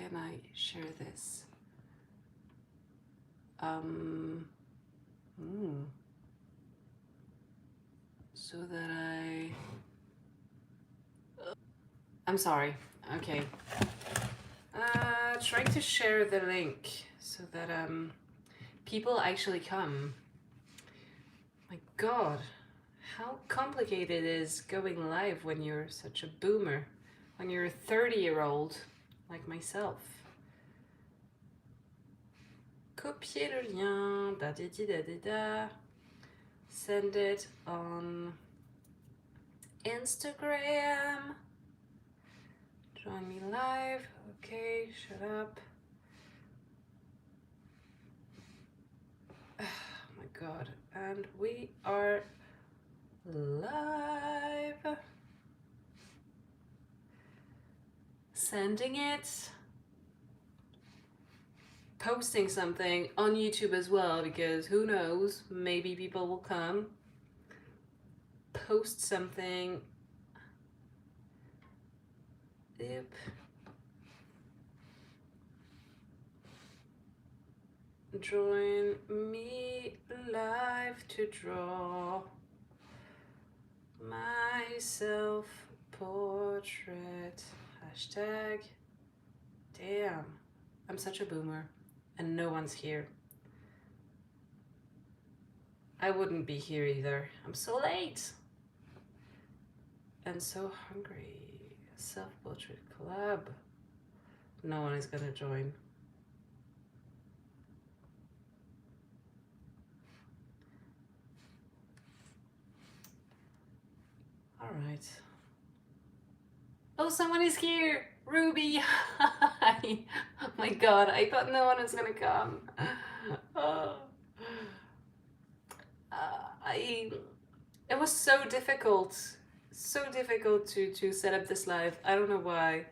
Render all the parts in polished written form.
can I share this? So that I'm sorry. Okay. Trying to share the link so that people actually come. My God, how complicated it is going live when you're such a boomer, when you're a 30-year-old like myself. Copier le lien, da da da da da. Send it on Instagram. Join me live. Okay, shut up. Oh my God. And we are live. Sending it. Posting something on YouTube as well, because who knows, maybe people will come. Post something. Yep. Join me live to draw my self-portrait. Hashtag. Damn, I'm such a boomer and no one's here. I wouldn't be here either. I'm so late and so hungry. Self-portrait club. No one is gonna join. All right. Oh, someone is here. Ruby. Hi. Oh my God, I thought no one was gonna come. It was so difficult to set up this live. I don't know why.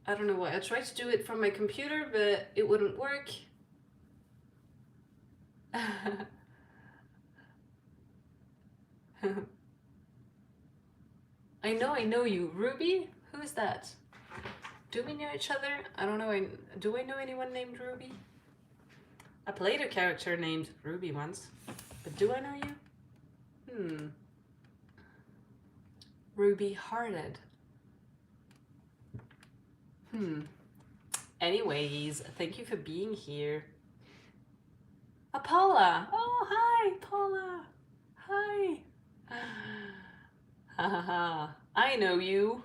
I tried to do it from my computer, but it wouldn't work. I know you. Ruby? Who is that? Do we know each other? I don't know. Do I know anyone named Ruby? I played a character named Ruby once, but do I know you? Ruby Hearted. Anyways, thank you for being here. Paula. Oh, hi, Paula. Hi. Ha ha ha. I know you.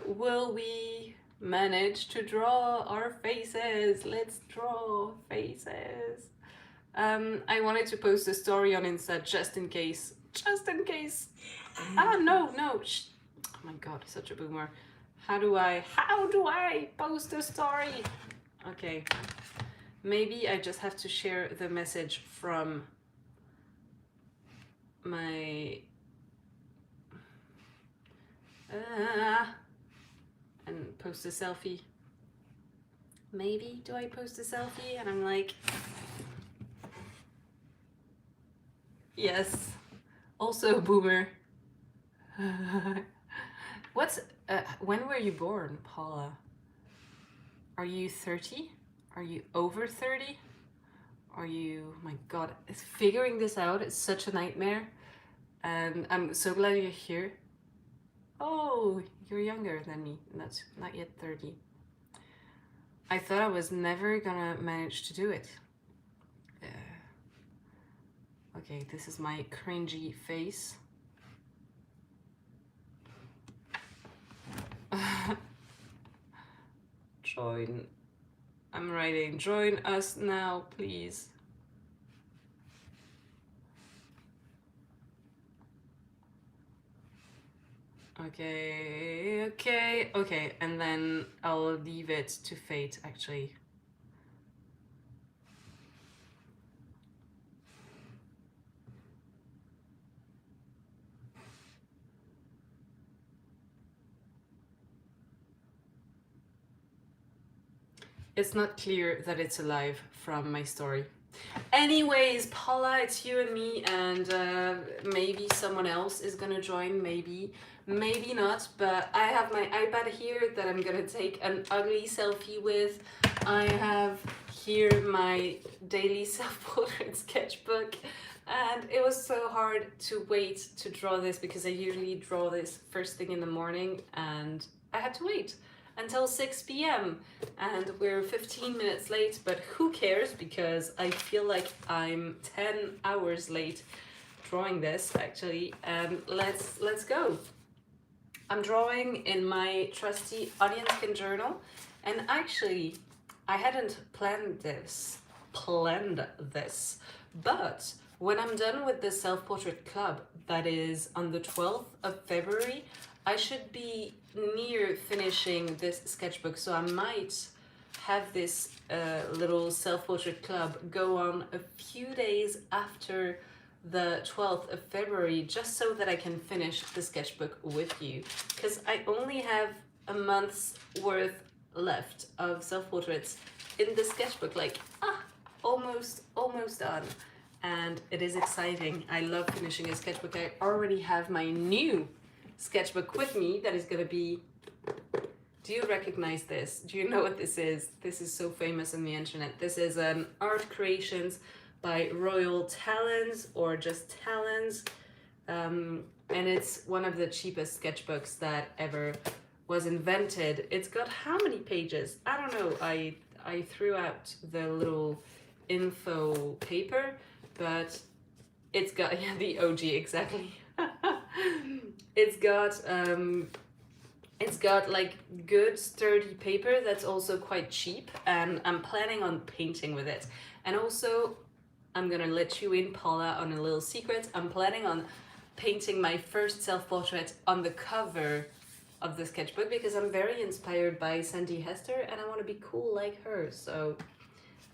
Will we manage to draw our faces? Let's draw faces. I wanted to post a story on Insta just in case. Just in case. No. Shh. Oh my God, such a boomer. How do I post a story? Okay. Maybe I just have to share the message from my and post a selfie. Maybe do I post a selfie and I'm like, yes, also boomer. What's when were you born, Paula? Are you 30? Are you over 30? Are you, my God, figuring this out is such a nightmare, and I'm so glad you're here. Oh, you're younger than me. That's not yet 30. I thought I was never gonna manage to do it. Okay, this is my cringy face. Join. I'm writing, join us now, please. Okay, and then I'll leave it to fate, actually. It's not clear that it's alive from my story. Anyways, Paula, it's you and me, and maybe someone else is gonna join, maybe not, but I have my iPad here that I'm gonna take an ugly selfie with. I have here my daily self-portrait sketchbook, and it was so hard to wait to draw this because I usually draw this first thing in the morning, and I had to wait until 6 p.m. and we're 15 minutes late, but who cares because I feel like I'm 10 hours late drawing this actually. Let's go. I'm drawing in my trusty onion skin journal, and actually I hadn't planned this, but when I'm done with the self-portrait club, that is on the 12th of February, I should be near finishing this sketchbook, so I might have this little self-portrait club go on a few days after the 12th of February, just so that I can finish the sketchbook with you, because I only have a month's worth left of self-portraits in the sketchbook, like almost done, and it is exciting. I love finishing a sketchbook. I already have my new sketchbook with me that is going to be, do you recognize this? Do you know what this is? This is so famous on the internet. This is an art creations by Royal Talons, or just Talons, and it's one of the cheapest sketchbooks that ever was invented. It's got how many pages? I don't know. I threw out the little info paper, but it's got, yeah, the OG, exactly. It's got like good sturdy paper that's also quite cheap, and I'm planning on painting with it. And also, I'm gonna let you in, Paula, on a little secret. I'm planning on painting my first self-portrait on the cover of the sketchbook because I'm very inspired by Sandy Hester and I want to be cool like her. So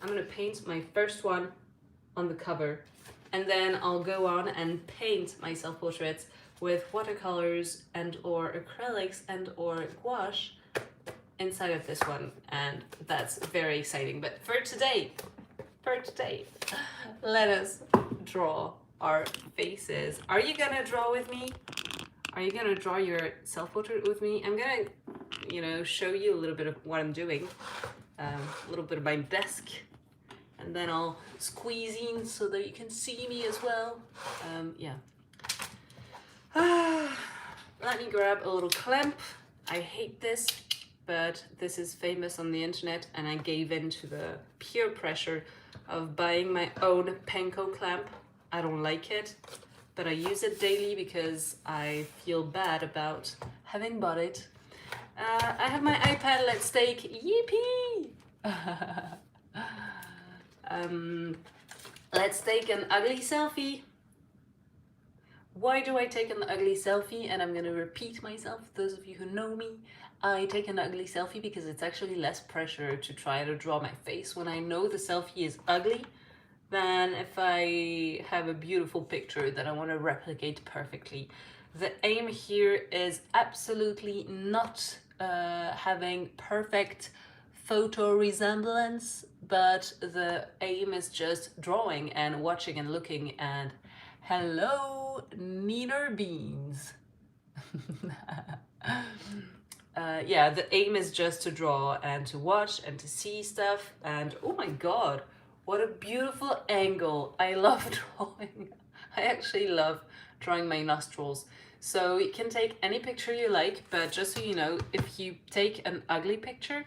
I'm gonna paint my first one on the cover, and then I'll go on and paint my self-portraits with watercolors and or acrylics and or gouache inside of this one, and that's very exciting. But for today, let us draw our faces. Are you gonna draw with me? Are you gonna draw your self-portrait with me? I'm gonna, you know, show you a little bit of what I'm doing, a little bit of my desk, and then I'll squeeze in so that you can see me as well. Yeah. Let me grab a little clamp. I hate this, but this is famous on the internet, and I gave in to the peer pressure of buying my own panko clamp. I don't like it, but I use it daily because I feel bad about having bought it. I have my iPad. Let's take, yippee! Let's take an ugly selfie. Why do I take an ugly selfie? And I'm gonna repeat myself, those of you who know me. I take an ugly selfie because it's actually less pressure to try to draw my face when I know the selfie is ugly than if I have a beautiful picture that I want to replicate perfectly. The aim here is absolutely not having perfect photo resemblance, but the aim is just drawing and watching and looking and hello, Neener Beans. Yeah, the aim is just to draw and to watch and to see stuff, and oh my god, what a beautiful angle. I love drawing. I actually love drawing my nostrils. So you can take any picture you like, but just so you know, if you take an ugly picture,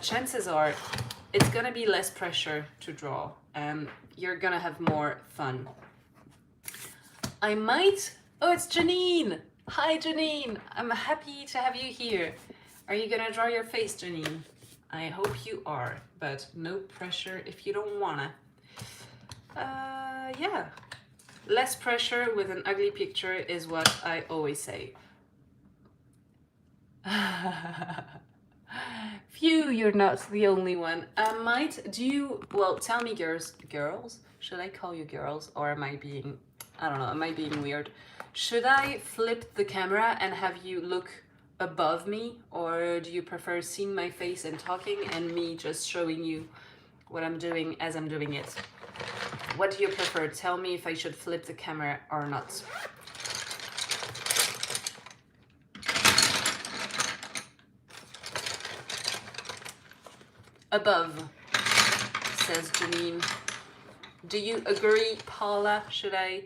chances are it's gonna be less pressure to draw and you're gonna have more fun. I might, oh, it's Janine. Hi Janine, I'm happy to have you here. Are you gonna draw your face, Janine? I hope you are, but no pressure if you don't wanna. Yeah, less pressure with an ugly picture is what I always say. Phew, you're not the only one. Well, tell me girls, should I call you girls, or am I being, I don't know, am I being weird? Should I flip the camera and have you look above me, or do you prefer seeing my face and talking and me just showing you what I'm doing as I'm doing it. What do you prefer? Tell me if I should flip the camera or not. Above, says Janine. Do you agree, Paula? Should I...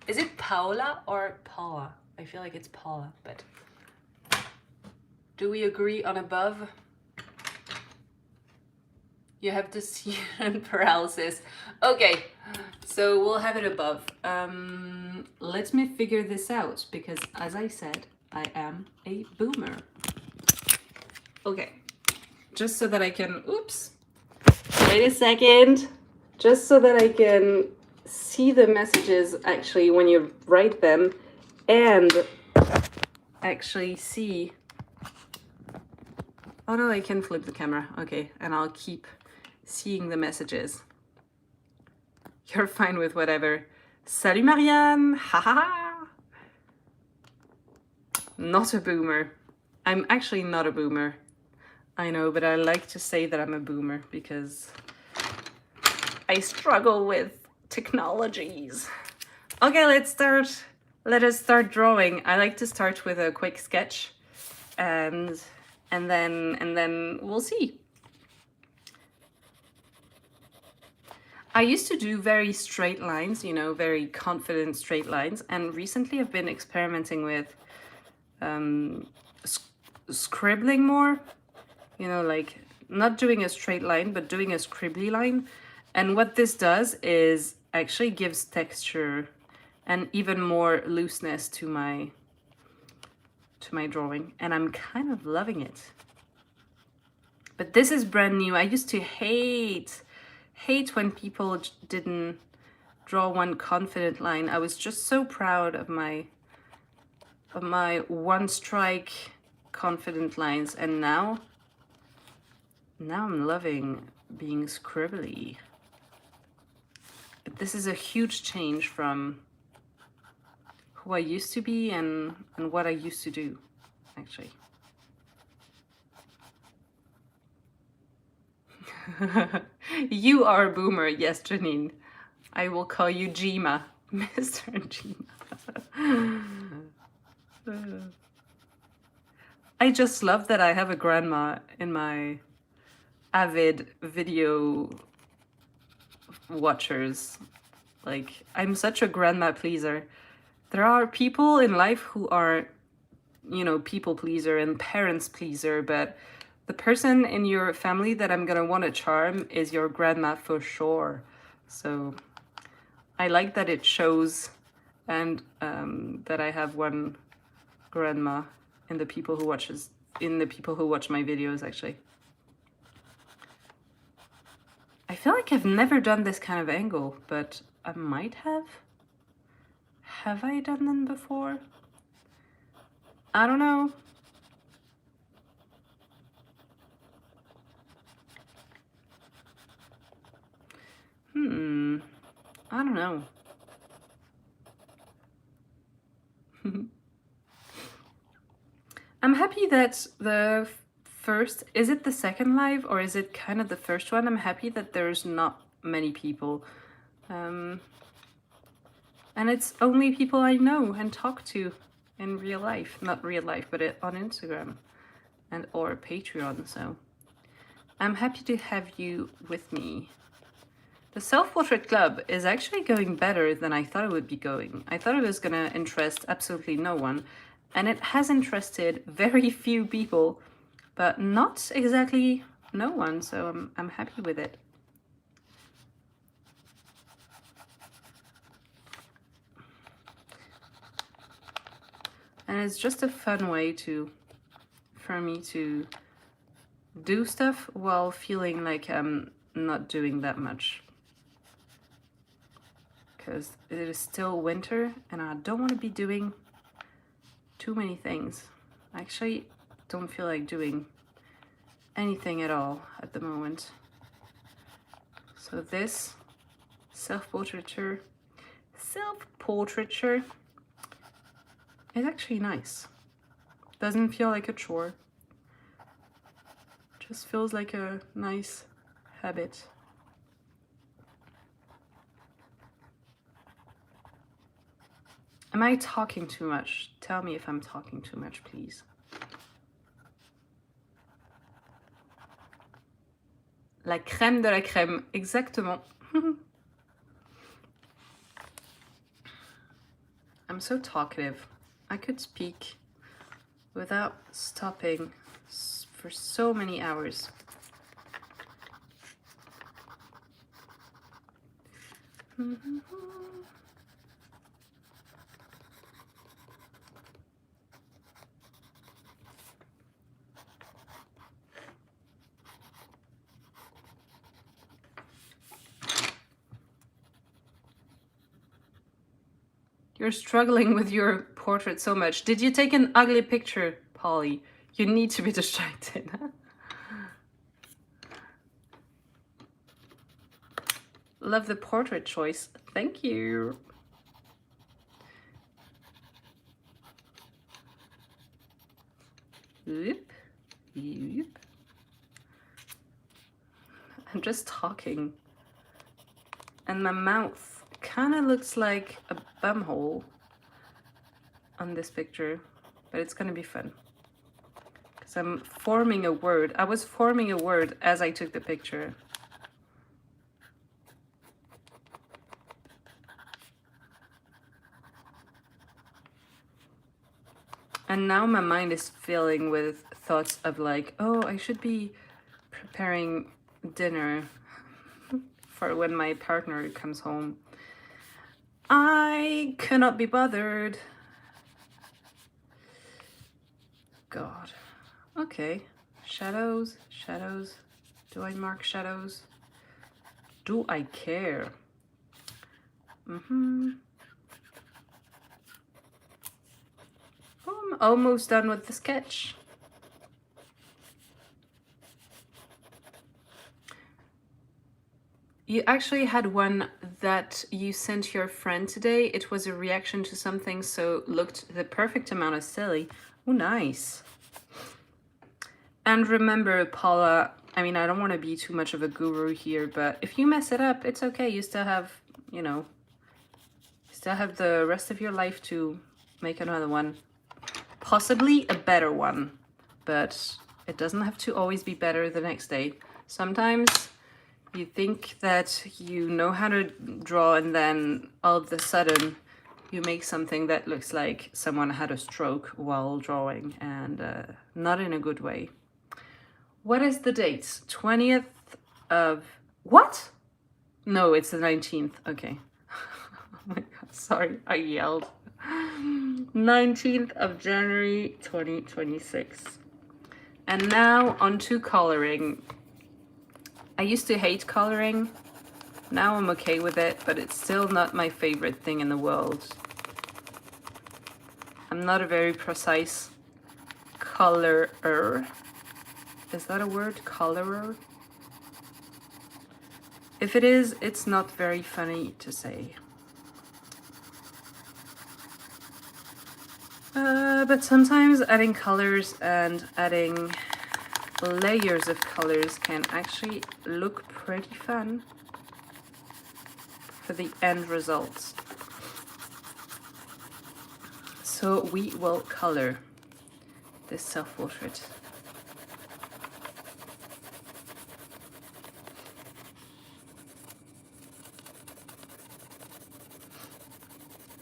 Is it Paula or Paula? I feel like it's Paula, but... Do we agree on above? You have decision paralysis. Okay, so we'll have it above. Let me figure this out, because as I said, I am a boomer. Okay, just so that I can... Oops. Wait a second. Just so that I can see the messages actually when you write them and actually see. Oh no, I can flip the camera. Okay, and I'll keep seeing the messages. You're fine with whatever. Salut Marianne! Ha ha ha! Not a boomer. I'm actually not a boomer. I know, but I like to say that I'm a boomer because I struggle with technologies. Okay, let us start drawing. I like to start with a quick sketch and then we'll see. I used to do very straight lines, you know, very confident straight lines, and recently I've been experimenting with scribbling more, you know, like not doing a straight line but doing a scribbly line. And what this does is actually gives texture and even more looseness to my drawing, and I'm kind of loving it. But this is brand new. I used to hate when people didn't draw one confident line. I was just so proud of my one strike confident lines, and now I'm loving being scribbly. But this is a huge change from who I used to be and what I used to do, actually. You are a boomer, yes, Janine. I will call you Jima, Mr. Jima. I just love that I have a grandma in my avid video watchers. Like, I'm such a grandma pleaser. There are people in life who are, you know, people pleaser and parents pleaser, but the person in your family that I'm gonna want to charm is your grandma for sure. So I like that it shows, and that I have one grandma in the people who watch my videos, actually. I feel like I've never done this kind of angle, but I might have. Have I done them before? I don't know. I don't know. I'm happy that the first, is it the second live or is it kind of the first one? I'm happy that there's not many people. And it's only people I know and talk to in real life. Not real life, but on Instagram and or Patreon. So I'm happy to have you with me. The Self-Portrait Club is actually going better than I thought it would be going. I thought it was going to interest absolutely no one, and it has interested very few people, but not exactly no one, so I'm happy with it. And it's just a fun way for me to do stuff while feeling like I'm not doing that much. Because it is still winter and I don't want to be doing too many things. I actually don't feel like doing anything at all at the moment. So this self-portraiture is actually nice. Doesn't feel like a chore. Just feels like a nice, habit. Am I talking too much? Tell me if I'm talking too much, please. La crème de la crème, exactement. I'm so talkative. I could speak without stopping for so many hours. You're struggling with your portrait so much. Did you take an ugly picture, Polly? You need to be distracted. Love the portrait choice. Thank you. Whoop, whoop. I'm just talking. And my mouth kind of looks like a bum hole on this picture, but it's gonna be fun. Because I'm forming a word. I was forming a word as I took the picture. And now my mind is filling with thoughts of like, oh, I should be preparing dinner for when my partner comes home. I cannot be bothered. God. Okay. Shadows, shadows. Do I mark shadows? Do I care? Oh, I'm almost done with the sketch. You actually had one that you sent your friend today. It was a reaction to something, so looked the perfect amount of silly. Oh, nice. And remember, Paula, I mean, I don't want to be too much of a guru here, but if you mess it up, it's okay. You still have, you know, you still have the rest of your life to make another one. Possibly a better one, but it doesn't have to always be better the next day. Sometimes you think that you know how to draw, and then all of a sudden you make something that looks like someone had a stroke while drawing, and not in a good way. What is the date? 20th of... What? No, it's the 19th. Okay. Oh my God, sorry, I yelled. 19th of January 2026. And now on to coloring. I used to hate coloring. Now I'm okay with it, but it's still not my favorite thing in the world. I'm not a very precise colorer. Is that a word? Colorer? If it is, it's not very funny to say. But sometimes adding colors and adding layers of colors can actually look pretty fun for the end results. So we will color this self-portrait.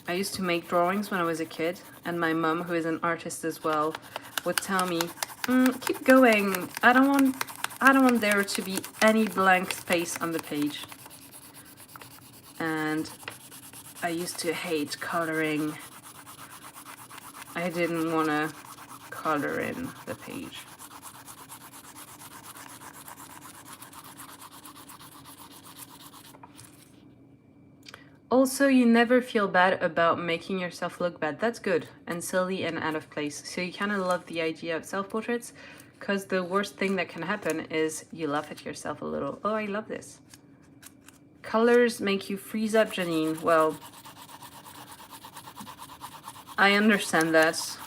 I used to make drawings when I was a kid, and my mom, who is an artist as well, would tell me, keep going. I don't want there to be any blank space on the page. And I used to hate coloring. I didn't want to color in the page. Also, you never feel bad about making yourself look bad. That's good and silly and out of place. So you kind of love the idea of self-portraits, because the worst thing that can happen is you laugh at yourself a little. Oh, I love this. Colors make you freeze up, Janine. Well, I understand that.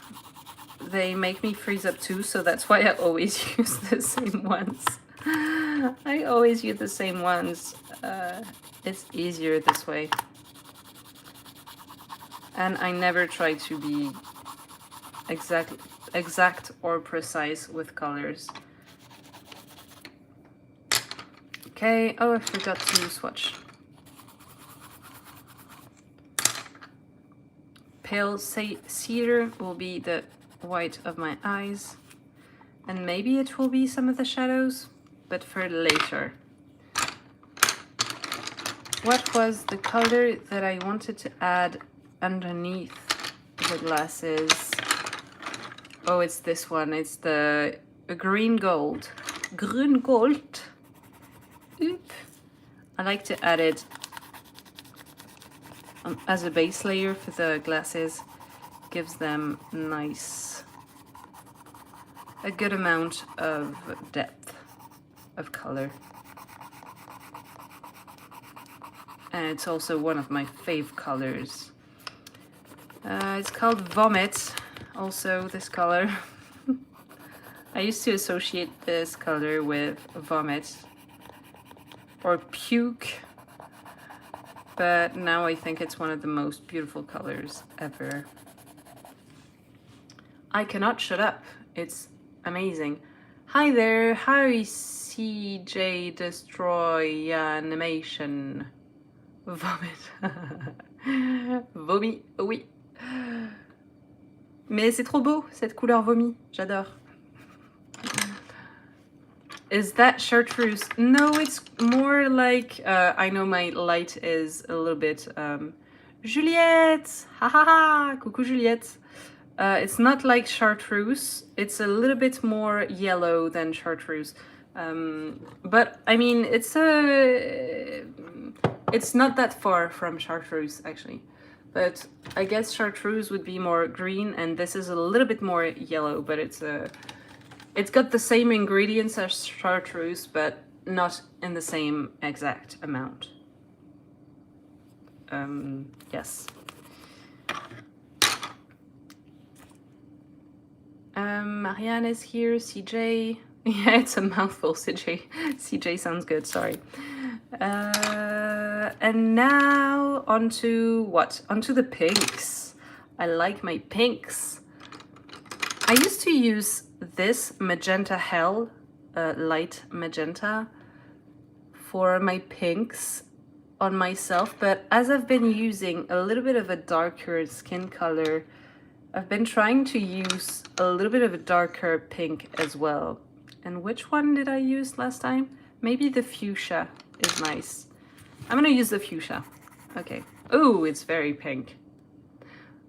They make me freeze up too, so that's why I always use the same ones. I always use the same ones. It's easier this way. And I never try to be exact or precise with colors. Okay, oh, I forgot to swatch. Pale cedar will be the white of my eyes. And maybe it will be some of the shadows, but for later. What was the color that I wanted to add underneath the glasses? Oh, it's this one. It's the green gold. Grün Gold. Oop. I like to add it as a base layer for the glasses. Gives them a good amount of depth of color. And it's also one of my fave colors. It's called Vomit, also this color. I used to associate this color with vomit or puke, but now I think it's one of the most beautiful colors ever. I cannot shut up. It's amazing. Hi there, hi CJ Destroy Animation. Vomit. Vomi, oui. Mais c'est trop beau, cette couleur vomi. J'adore. Is that chartreuse? No, it's more like, I know my light is a little bit, Juliette! Ha ha ha! Coucou Juliette. It's not like chartreuse. It's a little bit more yellow than chartreuse. But I mean, it's not that far from chartreuse actually. But I guess chartreuse would be more green, and this is a little bit more yellow, but it's got the same ingredients as chartreuse, but not in the same exact amount. Yes. Marianne is here, CJ. Yeah, it's a mouthful, CJ. CJ sounds good, sorry. And now onto what? Onto the pinks. I like my pinks. I used to use this Magenta Hell, light magenta, for my pinks on myself, but as I've been using a little bit of a darker skin color, I've been trying to use a little bit of a darker pink as well. And which one did I use last time? Maybe the fuchsia is nice. I'm gonna use the fuchsia. Okay. Oh, it's very pink.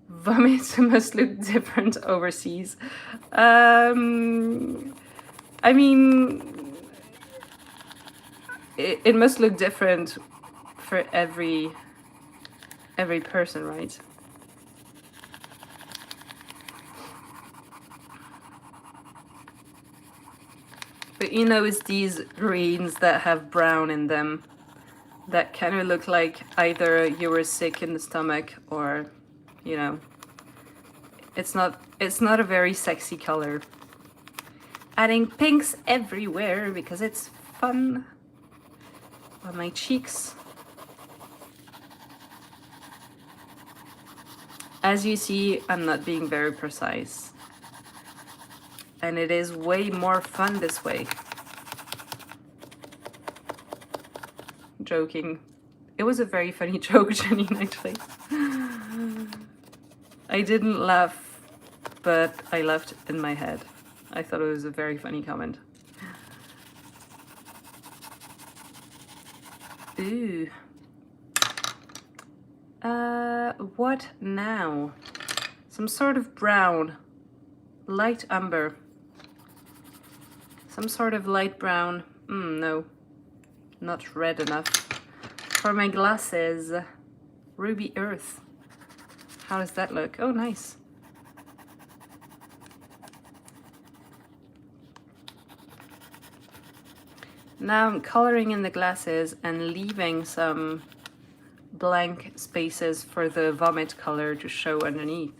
Vomit must look different overseas. I mean, it must look different for every person, right? But you know, it's these greens that have brown in them that kind of look like either you were sick in the stomach or, you know, it's not a very sexy color. Adding pinks everywhere because it's fun. On my cheeks. As you see, I'm not being very precise. And it is way more fun this way. Joking. It was a very funny joke, Janine, actually. I didn't laugh, but I laughed in my head. I thought it was a very funny comment. Ooh. What now? Some sort of brown. Light umber. Some sort of light brown. No. Not red enough. For my glasses, Ruby Earth. How does that look? Oh, nice. Now I'm coloring in the glasses and leaving some blank spaces for the vomit color to show underneath.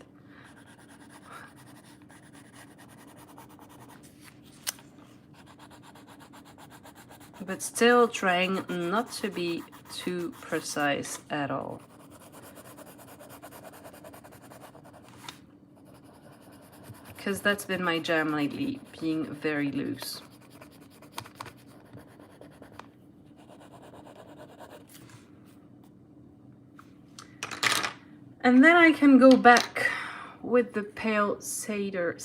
but still trying not to be too precise at all. Because that's been my jam lately, being very loose. And then I can go back with the pale cedar.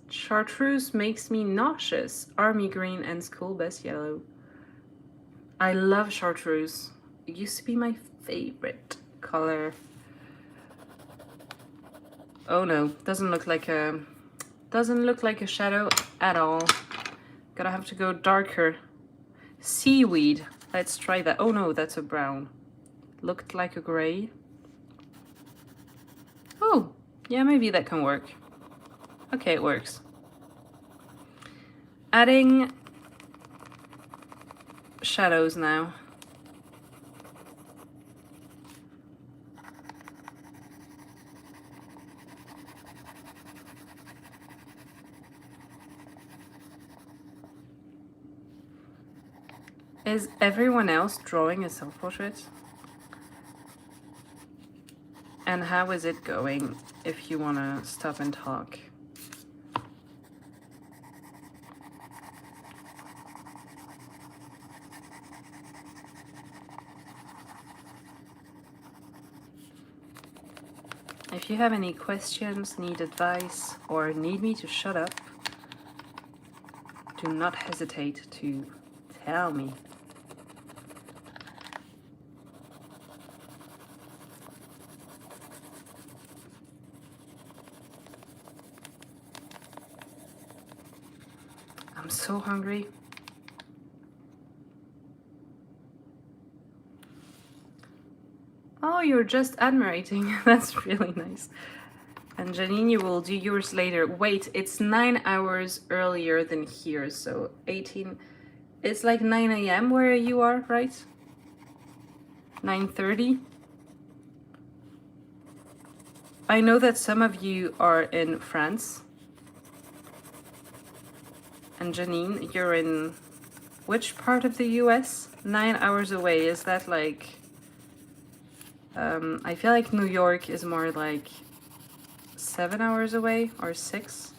Chartreuse makes me nauseous. Army green and school best yellow. I love chartreuse. It used to be my favorite color. Oh no, doesn't look like a shadow at all. Gonna have to go darker. Seaweed. Let's try that. Oh no, that's a brown. Looked like a gray. Oh, yeah, maybe that can work. Okay, it works. Adding shadows now. Is everyone else drawing a self-portrait? And how is it going if you want to stop and talk? If you have any questions, need advice, or need me to shut up, do not hesitate to tell me. I'm so hungry. Oh, you're just admirating. That's really nice. And Janine, you will do yours later. Wait, it's 9 hours earlier than here, so 18. It's like 9 a.m. where you are, right? 9:30. I know that some of you are in France. And Janine, you're in which part of the US? 9 hours away. Is that like... I feel like New York is more like 7 hours away or 6.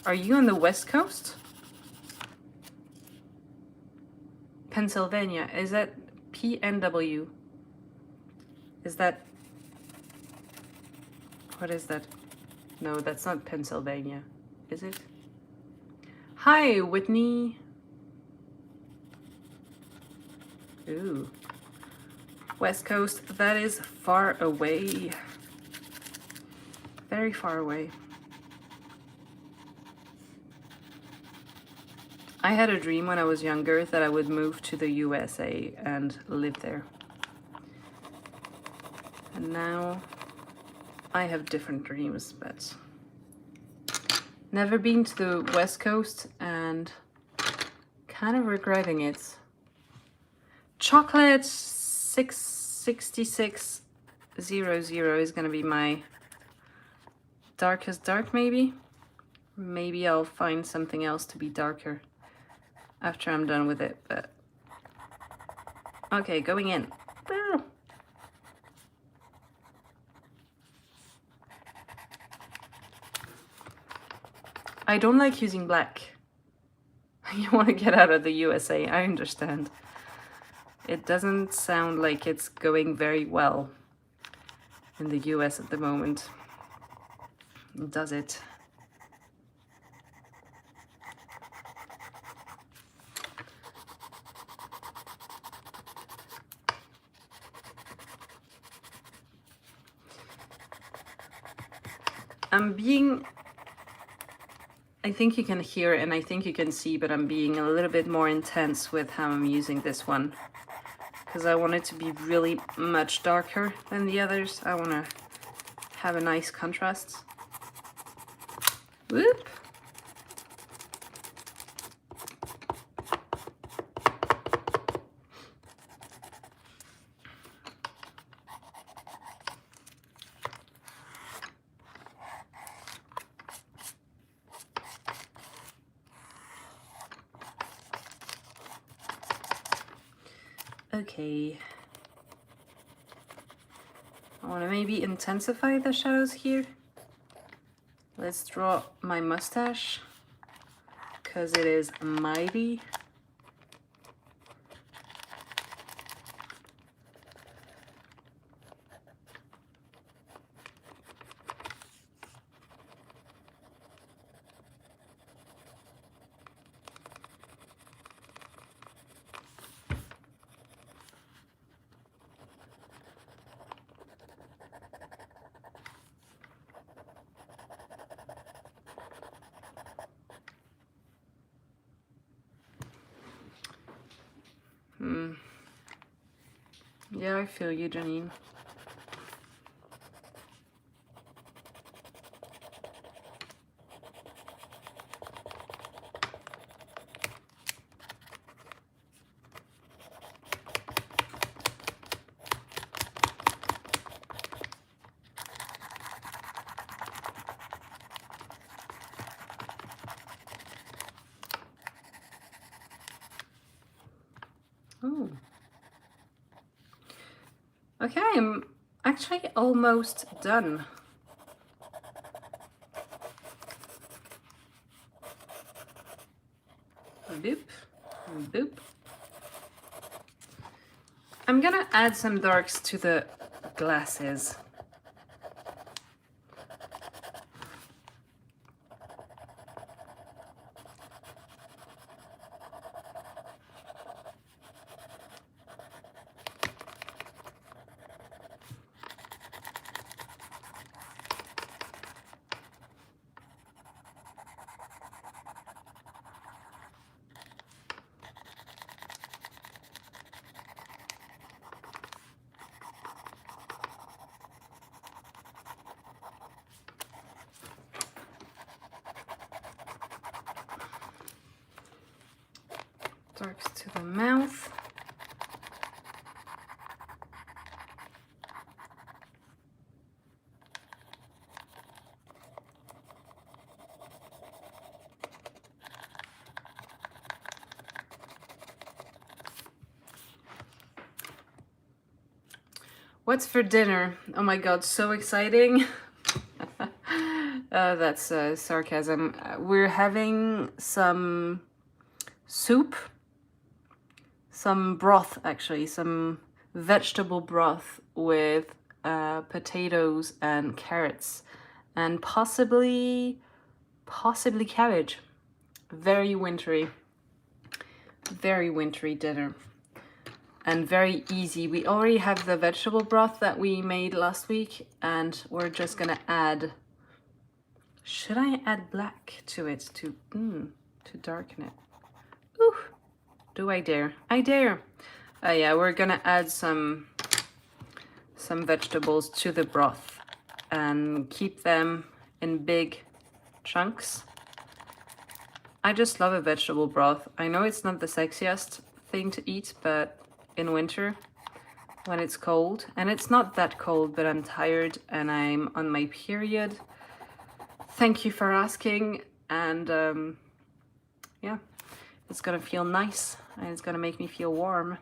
Are you on the West Coast? Pennsylvania. Is that PNW? Is that... What is that? No, that's not Pennsylvania. Is it? Hi, Whitney. Ooh. West Coast, that is far away. Very far away. I had a dream when I was younger that I would move to the USA and live there. And now I have different dreams, but never been to the West Coast and kind of regretting it. Chocolate 66600 is gonna be my darkest dark, maybe? Maybe I'll find something else to be darker after I'm done with it, but... Okay, going in. I don't like using black. You want to get out of the USA, I understand. It doesn't sound like it's going very well in the US at the moment, does it? I'm being... I think you can hear and I think you can see, but I'm being a little bit more intense with how I'm using this one. Because I want it to be really much darker than the others. I want to have a nice contrast. Whoop! Okay. I want to maybe intensify the shadows here. Let's draw my mustache, because it is mighty. Yeah, I feel you, Janine. Oh. Okay, I'm actually almost done. Boop, boop. I'm gonna add some darks to the glasses. Darks to the mouth. What's for dinner? Oh my god, so exciting. That's sarcasm. We're having some soup, some broth actually, some vegetable broth with potatoes and carrots and possibly cabbage. Very wintry dinner. And very easy. We already have the vegetable broth that we made last week, and we're just gonna add, should I add black to it to darken it? Ooh, do I dare? I dare. Yeah, we're gonna add some vegetables to the broth and keep them in big chunks. I just love a vegetable broth. I know it's not the sexiest thing to eat, but in winter when it's cold, and it's not that cold, but I'm tired and I'm on my period. Thank you for asking. And yeah, it's gonna feel nice and it's gonna make me feel warm.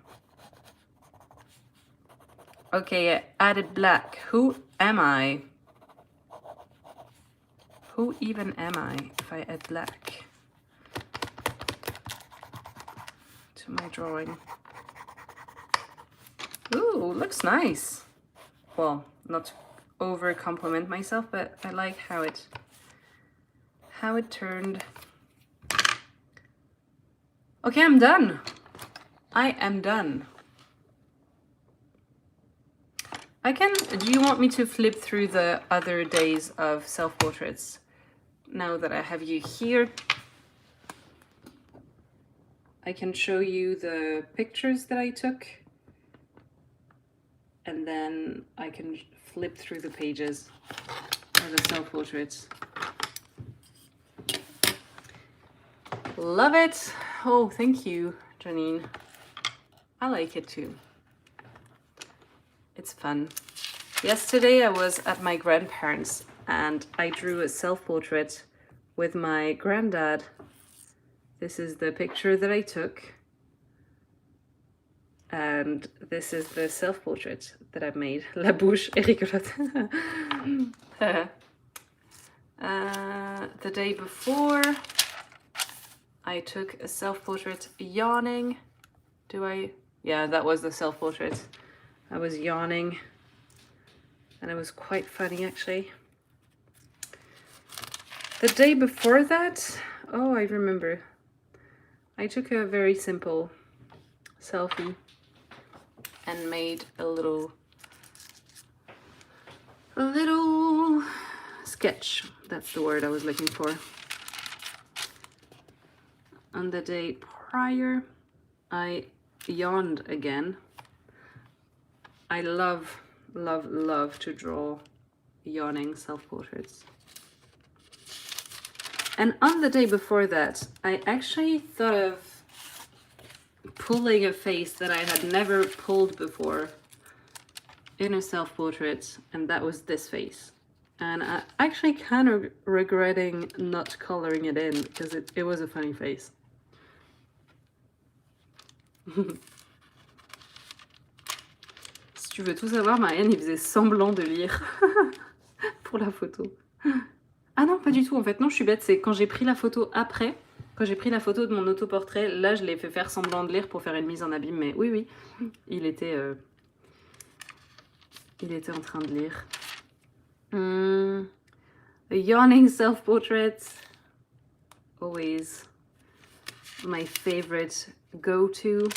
Okay, I added black. Who am I? Who even am I if I add black to my drawing? Ooh, looks nice. Well, not to over compliment myself, but I like how it turned. Okay, I'm done. I am done. Do you want me to flip through the other days of self-portraits now that I have you here? I can show you the pictures that I took, and then I can flip through the pages of the self-portraits. Love it. Oh, thank you, Janine. I like it too. It's fun. Yesterday I was at my grandparents and I drew a self-portrait with my granddad. This is the picture that I took. And this is the self-portrait that I've made. La bouche est rigolote. The day before, I took a self-portrait yawning. Yeah, that was the self-portrait. I was yawning, and it was quite funny actually. The day before that, oh, I remember. I took a very simple selfie and made a little sketch. That's the word I was looking for. On the day prior, I yawned again. I love to draw yawning self-portraits. And on the day before that, I actually thought of pulling a face that I had never pulled before in a self-portrait, and that was this face. And I actually kind of regretting not coloring it in because it was a funny face. Si tu veux tout savoir, Marianne, il faisait semblant de lire pour la photo. Ah non, pas du tout, en fait, non, je suis bête, c'est quand j'ai pris la photo après, quand j'ai pris la photo de mon autoportrait, là, je l'ai fait faire semblant de lire pour faire une mise en abîme, mais oui, il était en train de lire. A yawning self-portrait, always my favorite go-to.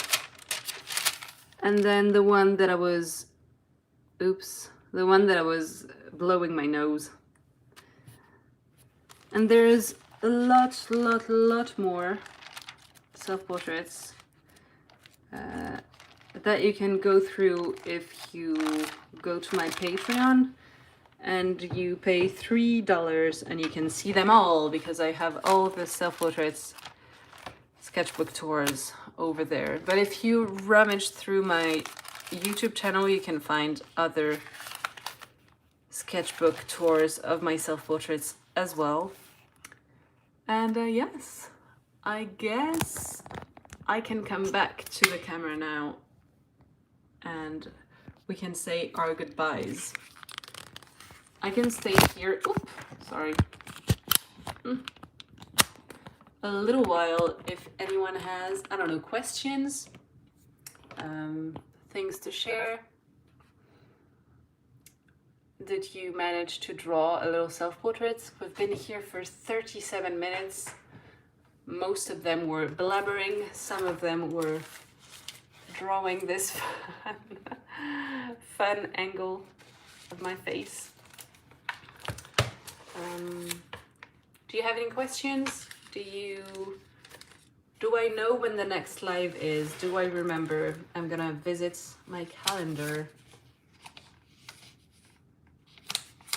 And then the one that I was, blowing my nose. And there's a lot more self-portraits that you can go through if you go to my Patreon and you pay $3 and you can see them all because I have all the self-portraits sketchbook tours over there. But if you rummage through my YouTube channel, you can find other sketchbook tours of my self-portraits as well. And yes, I guess I can come back to the camera now and we can say our goodbyes. I can stay here, a little while if anyone has, I don't know, questions, things to share. Did you manage to draw a little self-portrait? We've been here for 37 minutes. Most of them were blabbering, some of them were drawing this fun angle of my face. Do you have any questions? Do I know when the next live is? Do I remember? I'm gonna visit my calendar.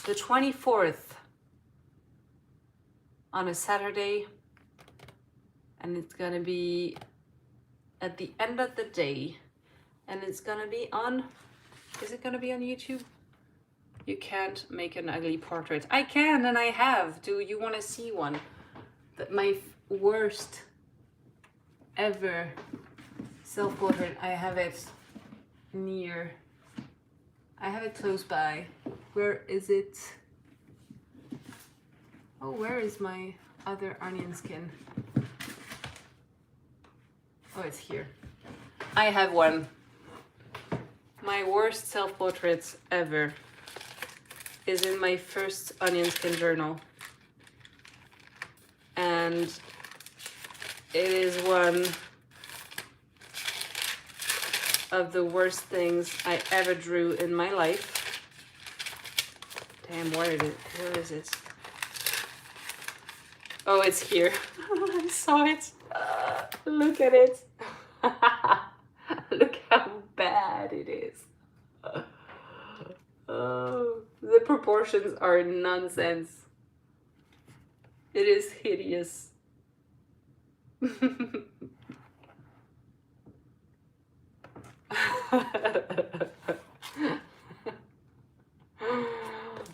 The 24th on a Saturday, and it's gonna be at the end of the day, and it's gonna be on, is it gonna be on YouTube? You can't make an ugly portrait. I can, and I have. Do you want to see one? My worst ever self-portrait. I have it close by. Where is it? Oh, where is my other onion skin? Oh, it's here. I have one. My worst self-portraits ever is in my first onion skin journal. And it is one of the worst things I ever drew in my life. Damn, where is it? Oh, it's here. I saw it. Look at it. Look how bad it is. Oh, the proportions are nonsense. It is hideous.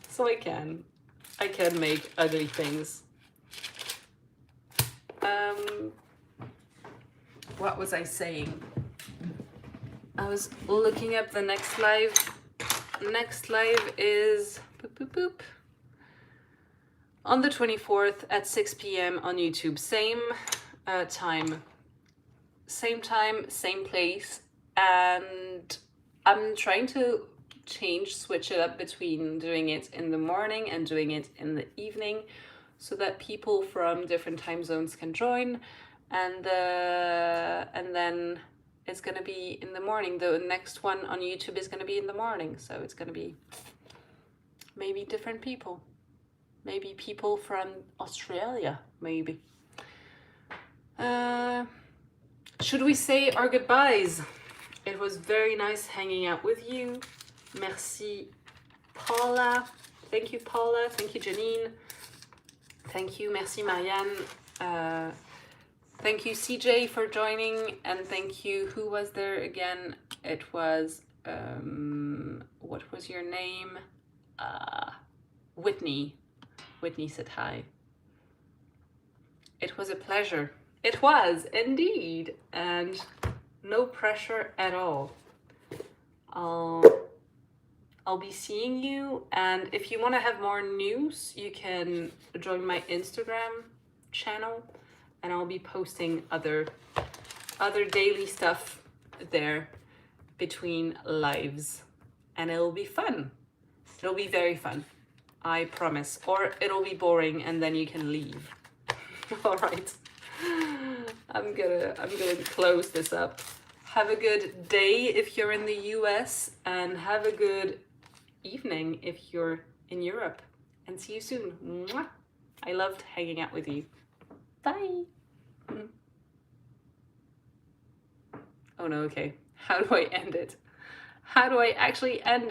So I can make ugly things. What was I saying? I was looking up the next live. Next live is boop, boop, boop, on the 24th at 6 p.m. on YouTube. Same time, same place. And I'm trying to switch it up between doing it in the morning and doing it in the evening so that people from different time zones can join. And then it's going to be in the morning. The next one on YouTube is going to be in the morning. So it's going to be maybe different people. Maybe people from Australia, maybe. Should we say our goodbyes? It was very nice hanging out with you. Merci, Paula. Thank you, Paula. Thank you, Janine. Thank you, merci, Marianne. Thank you, CJ, for joining. And thank you, who was there again? It was, what was your name? Whitney. Whitney said hi. It was a pleasure. It was, indeed. And no pressure at all. I'll be seeing you, and if you want to have more news, you can join my Instagram channel, and I'll be posting other daily stuff there between lives, and it'll be fun. It'll be very fun, I promise. Or it'll be boring, and then you can leave. All right. I'm gonna close this up. Have a good day if you're in the US, and have a good evening if you're in Europe. And see you soon. Mwah. I loved hanging out with you. Bye. Oh no, okay. How do I end it? How do I actually end it?